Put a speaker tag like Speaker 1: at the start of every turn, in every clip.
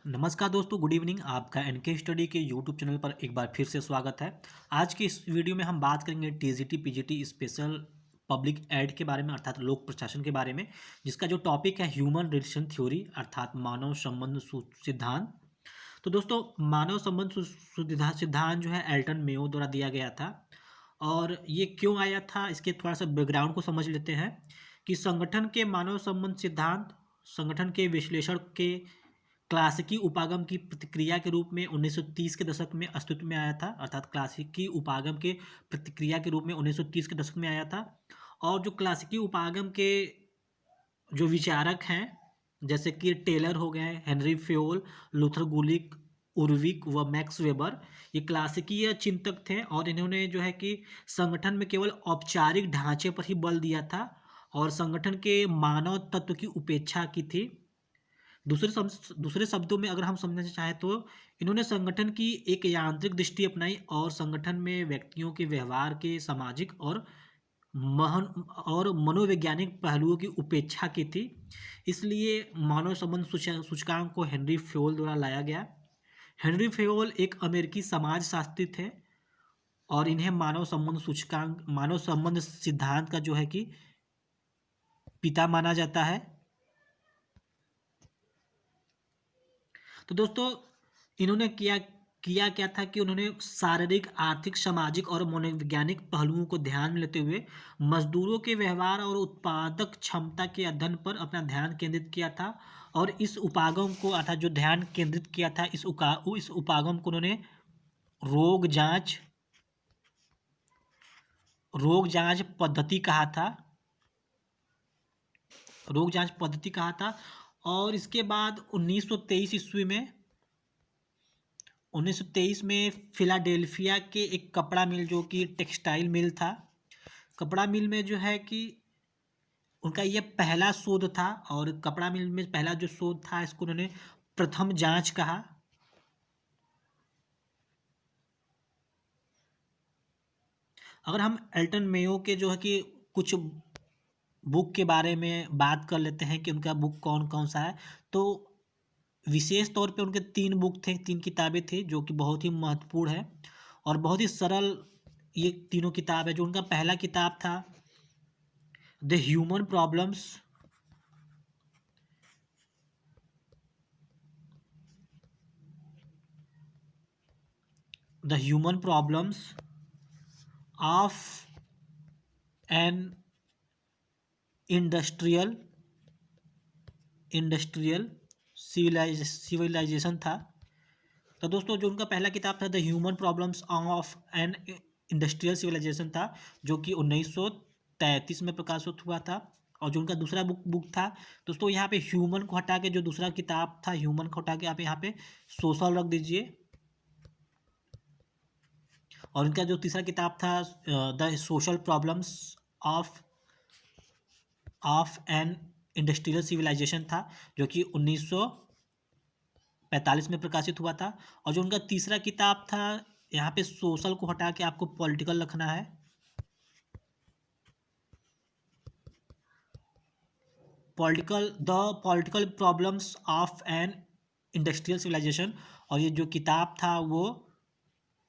Speaker 1: नमस्कार दोस्तों, good evening. आपका एनके स्टडी के यूट्यूब चैनल पर एक बार फिर से स्वागत है। आज की इस वीडियो में हम बात करेंगे TGT PGT special public ed के बारे में, अर्थात लोक प्रशासन के बारे में, जिसका जो टॉपिक है ह्यूमन रिलेशन थ्योरी अर्थात मानव संबंध सिद्धांत। तो दोस्तों, मानव संबंध सिद्धांत जो है एल्टन मेयो द्वारा दिया गया था। और ये क्यों आया था, इसके थोड़ा सा बैकग्राउंड को समझ लेते हैं कि संगठन के मानव संबंध सिद्धांत संगठन के विश्लेषण के क्लासिकी उपागम की प्रतिक्रिया के रूप में 1930 के दशक में अस्तित्व में आया था। अर्थात क्लासिकी उपागम के प्रतिक्रिया के रूप में 1930 के दशक में आया था। और जो क्लासिकी उपागम के जो विचारक हैं, जैसे कि टेलर हो गए, हेनरी फ्योल, लूथर गुलिक, उर्विक व मैक्स वेबर, ये क्लासिकीय चिंतक थे। और इन्होंने जो है कि संगठन में केवल औपचारिक ढांचे पर ही बल दिया था और संगठन के मानव तत्व की उपेक्षा की थी। दूसरे शब्दों में अगर हम समझना चाहें तो इन्होंने संगठन की एक यांत्रिक दृष्टि अपनाई और संगठन में व्यक्तियों के व्यवहार के सामाजिक और महन और मनोवैज्ञानिक पहलुओं की उपेक्षा की थी। इसलिए मानव संबंध सूचकांक को हेनरी फ्योल द्वारा लाया गया। हेनरी फ्योल एक अमेरिकी समाजशास्त्री थे और इन्हें मानव संबंध सिद्धांत का जो है कि पिता माना जाता है। तो दोस्तों, इन्होंने किया किया क्या था कि उन्होंने शारीरिक, आर्थिक, सामाजिक और मनोवैज्ञानिक पहलुओं को ध्यान में लेते हुए मजदूरों के व्यवहार और उत्पादक क्षमता के अध्ययन पर अपना ध्यान केंद्रित किया था। और इस उपागम को अर्थात जो ध्यान केंद्रित किया था, इस उपागम को उन्होंने रोग जांच रोग जांच पद्धति कहा था। रोग जांच पद्धति कहा था। और इसके बाद 1923 में फिलाडेल्फिया के एक कपड़ा मिल, जो कि टेक्सटाइल मिल था, कपड़ा मिल में जो है कि उनका ये पहला शोध था। और कपड़ा मिल में पहला जो शोध था, इसको उन्होंने प्रथम जांच कहा। अगर हम एल्टन मेयो के जो है कि कुछ बुक के बारे में बात कर लेते हैं कि उनका बुक कौन कौन सा है, तो विशेष तौर पे उनके 3 किताबें थी जो कि बहुत ही महत्वपूर्ण है और बहुत ही सरल। ये तीनों किताब है। जो उनका पहला किताब था the human problems the human problems of an industrial civilisation था। तो दोस्तों, जो उनका पहला किताब था the human problems of an industrial civilisation था, जो कि 1933 में प्रकाशित हुआ था। और जो उनका दूसरा बुक था दोस्तों, यहाँ पे ह्यूमन को हटा के जो दूसरा किताब था, ह्यूमन को हटा के आप यहाँ पे सोशल रख दीजिए। और उनका जो तीसरा किताब था the social problems of an industrial civilisation था, जो कि 1945 में प्रकाशित हुआ था। और जो उनका तीसरा किताब था, यहाँ पे सोशल को हटा के आपको पॉलिटिकल रखना है। Political problems of an industrial civilisation. और ये जो किताब था वो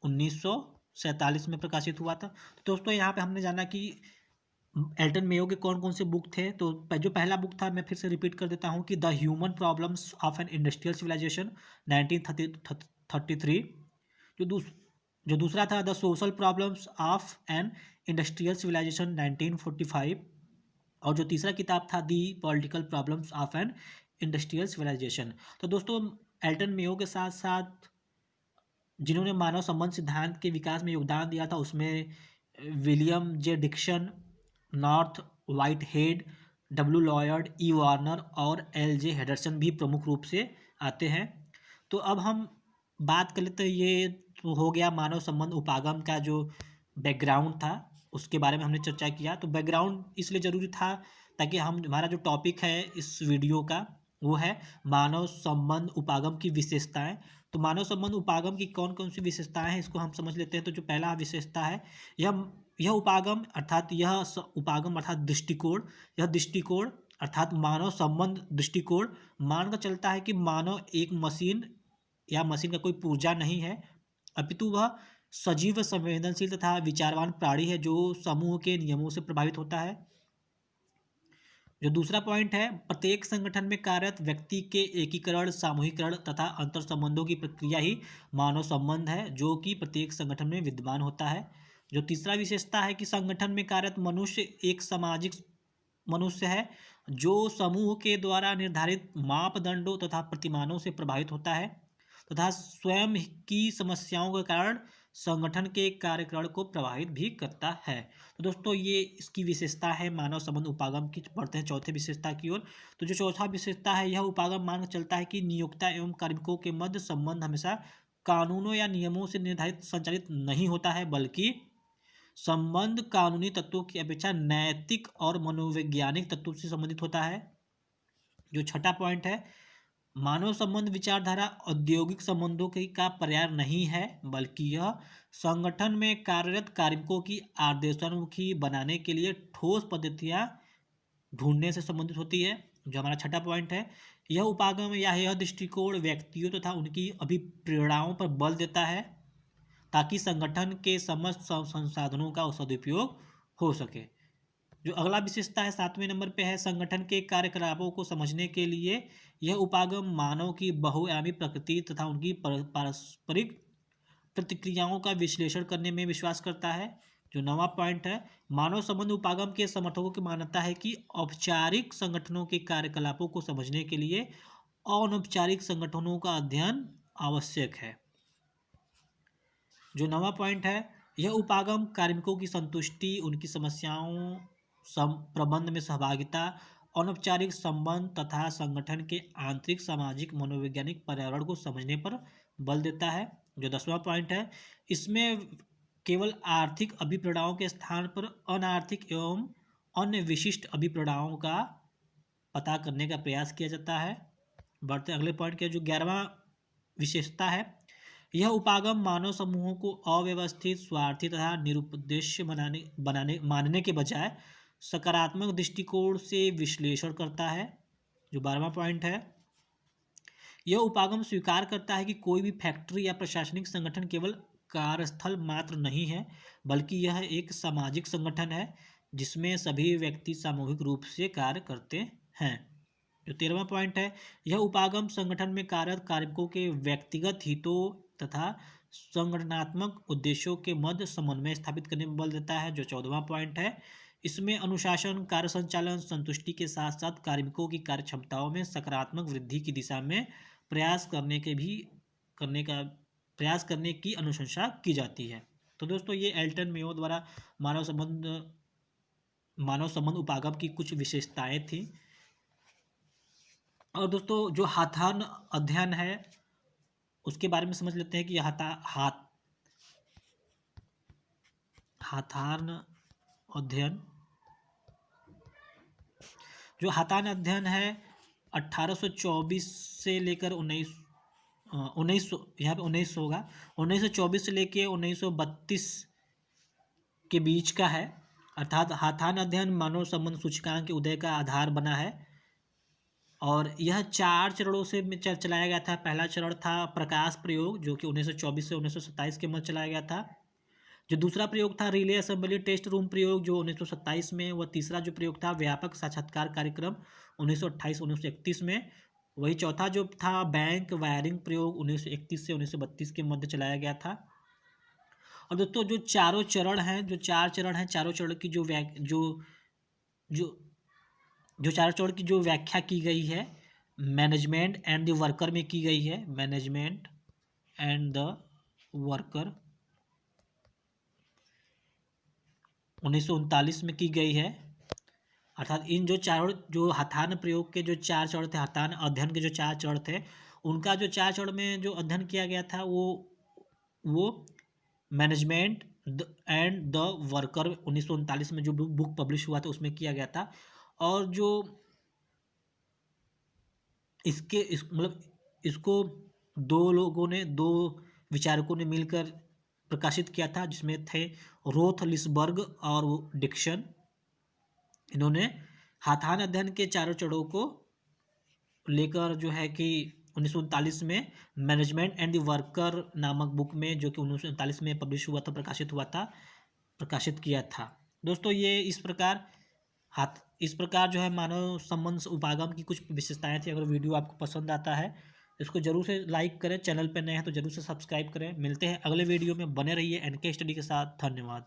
Speaker 1: 1947 में प्रकाशित हुआ था। तो दोस्तों, यहाँ पे हमने जाना कि एल्टन मेयो के कौन कौन से बुक थे। तो जो पहला बुक था, मैं फिर से रिपीट कर देता हूँ कि the human problems of an industrial civilisation 1933। जो दूस जो दूसरा था the social problems of an industrial civilisation 1945। और जो तीसरा किताब था the political problems of an industrial civilisation. तो दोस्तों, एल्टन मेयो के साथ साथ जिन्होंने मानव संबंध सिद्धांत के विकास में योगदान दिया था, उसमें William J Dixon, North Whitehead, W Lloyd, E Warner और एल जे हेडरसन भी प्रमुख रूप से आते हैं। तो अब हम बात कर लेते हैं, ये तो हो गया मानव संबंध उपागम का जो बैकग्राउंड था, उसके बारे में हमने चर्चा किया। तो बैकग्राउंड इसलिए ज़रूरी था ताकि हमारा जो टॉपिक है इस वीडियो का वो है मानव संबंध उपागम की विशेषताएं। तो मानव संबंध उपागम की कौन कौन सी विशेषताएं हैं, इसको हम समझ लेते हैं। तो जो पहला विशेषता है, यह उपागम अर्थात दृष्टिकोण, यह दृष्टिकोण अर्थात मानव संबंध दृष्टिकोण मान कर चलता है कि मानव एक मशीन या मशीन का कोई पुर्जा नहीं है, अपितु वह सजीव, संवेदनशील तथा विचारवान प्राणी है जो समूह के नियमों से प्रभावित होता है। जो दूसरा पॉइंट है, प्रत्येक संगठन में कार्यरत व्यक्ति के एकीकरण, सामूहिकरण तथा अंतर संबंधों की प्रक्रिया ही मानव संबंध है, जो कि प्रत्येक संगठन में विद्यमान होता है। जो तीसरा विशेषता है कि संगठन में कार्यरत मनुष्य एक सामाजिक मनुष्य है जो समूह के द्वारा निर्धारित मापदंडों तथा प्रतिमानों से प्रभावित होता है तथा स्वयं की समस्याओं के कारण संगठन के कार्यकाल को प्रभावित भी करता है। तो दोस्तों ये इसकी विशेषता है मानव संबंध उपागम की। बढ़ते हैं चौथे विशेषता की ओर। तो जो चौथा विशेषता है, यह उपागम मान चलता है कि नियोक्ता एवं कार्मिकों के मध्य संबंध हमेशा कानूनों या नियमों से निर्धारित संचालित नहीं होता है, बल्कि संबंध कानूनी तत्वों की अपेक्षा नैतिक और मनोवैज्ञानिक तत्वों से संबंधित होता है। जो छठा पॉइंट है, मानव संबंध विचारधारा औद्योगिक संबंधों की का पर्याय नहीं है, बल्कि यह संगठन में कार्यरत कार्मिकों की आदर्शोन्मुखी बनाने के लिए ठोस पद्धतियां ढूंढने से संबंधित होती है। जो हमारा छठा पॉइंट है, यह उपागम या यह दृष्टिकोण व्यक्तियों तथा उनकी अभिप्रेरणाओं पर बल देता है ताकि संगठन के समस्त संसाधनों का सदुपयोग हो सके। जो अगला विशेषता है 7वें नंबर पे है, संगठन के कार्यकलापों को समझने के लिए यह उपागम मानव की बहुआयामी प्रकृति तथा उनकी पारस्परिक प्रतिक्रियाओं का विश्लेषण करने में विश्वास करता है। जो 9वां पॉइंट है, मानव संबंध उपागम के समर्थकों की मान्यता है कि औपचारिक संगठनों के कार्यकलापों को समझने के लिए अनौपचारिक संगठनों का अध्ययन आवश्यक है। जो 9वां पॉइंट है, यह उपागम कार्मिकों की संतुष्टि, उनकी समस्याओं प्रबंध में सहभागिता, अनौपचारिक संबंध तथा संगठन के आंतरिक सामाजिक मनोवैज्ञानिक पर्यावरण को समझने पर बल देता है। जो 10वां पॉइंट है, इसमें केवल आर्थिक अभिप्रेरणाओं के स्थान पर अनार्थिक एवं अन्य विशिष्ट अभिप्रेरणाओं का पता करने का प्रयास किया जाता है। बढ़ते अगले पॉइंट के जो 11वां विशेषता है, यह उपागम मानव समूहों को अव्यवस्थित, स्वार्थी तथा निरुद्देश्य मानने के बजाय सकारात्मक दृष्टिकोण से विश्लेषण करता है। जो 12वां पॉइंट है, यह उपागम स्वीकार करता है कि कोई भी फैक्ट्री या प्रशासनिक संगठन केवल कार्यस्थल मात्र नहीं है, बल्कि यह एक सामाजिक संगठन है जिसमें सभी व्यक्ति सामूहिक रूप से कार्य करते हैं। जो 13वां पॉइंट है, यह उपागम संगठन में कार्यरत कार्मिकों के व्यक्तिगत हितों तथा संगठनात्मक उद्देश्यों के मध्य समन्वय स्थापित करने में बल देता है। जो 14वां पॉइंट है, इसमें अनुशासन, कार्य संचालन, संतुष्टि के साथ साथ कार्मिकों की कार्य क्षमताओं में सकारात्मक वृद्धि की दिशा में प्रयास करने की अनुशंसा की जाती है। तो दोस्तों ये एल्टन मेयो द्वारा मानव संबंध उपागम की कुछ विशेषताएं थी। और दोस्तों जो हाथार्न अध्ययन है उसके बारे में समझ लेते हैं कि हाथार्न अध्ययन जो हाथार्न अध्ययन है 1824 से लेकर 1900 होगा 1924 से लेकर 1932 के बीच का है। अर्थात हाथार्न अध्ययन मानव संबंध सूचकांक के उदय का आधार बना है और यह 4 चरणों से चलाया गया था। पहला चरण था प्रकाश प्रयोग जो कि 1924 से 1927 के मध्य चलाया गया था। जो दूसरा प्रयोग था रिले असेंबली टेस्ट रूम प्रयोग जो 1927 में। वह तीसरा जो प्रयोग था व्यापक साक्षात्कार कार्यक्रम 1928-1931 में। वही चौथा जो था बैंक वायरिंग प्रयोग 1931 से 1932 के मध्य चलाया गया था। और दोस्तों जो चारों चरण हैं चारों चरण की जो चारों चरण की जो व्याख्या की गई है मैनेजमेंट एंड द वर्कर में की गई है। मैनेजमेंट एंड द वर्कर 1939 में की गई है। अर्थात इन जो हाथार्न प्रयोग के जो 4 चरण थे, हाथार्न अध्ययन के जो 4 चरण थे, उनका जो 4 चरण में जो अध्ययन किया गया था वो मैनेजमेंट एंड द वर्कर 1939 में जो बुक पब्लिश हुआ था उसमें किया गया था। और जो इसको दो विचारकों ने मिलकर प्रकाशित किया था जिसमें थे रोथ लिसबर्ग और डिक्सन। इन्होंने हाथान अध्ययन के चारों चरणों को लेकर जो है कि 1939 में मैनेजमेंट एंड द वर्कर नामक बुक में, जो कि 1939 में पब्लिश हुआ था, प्रकाशित किया था। दोस्तों ये इस प्रकार जो है मानव संबंध उपागम की कुछ विशेषताएं थी। अगर वीडियो आपको पसंद आता है इसको जरूर से लाइक करें, चैनल पर नए हैं तो जरूर से सब्सक्राइब करें। मिलते हैं अगले वीडियो में, बने रहिए एनके स्टडी के साथ। धन्यवाद।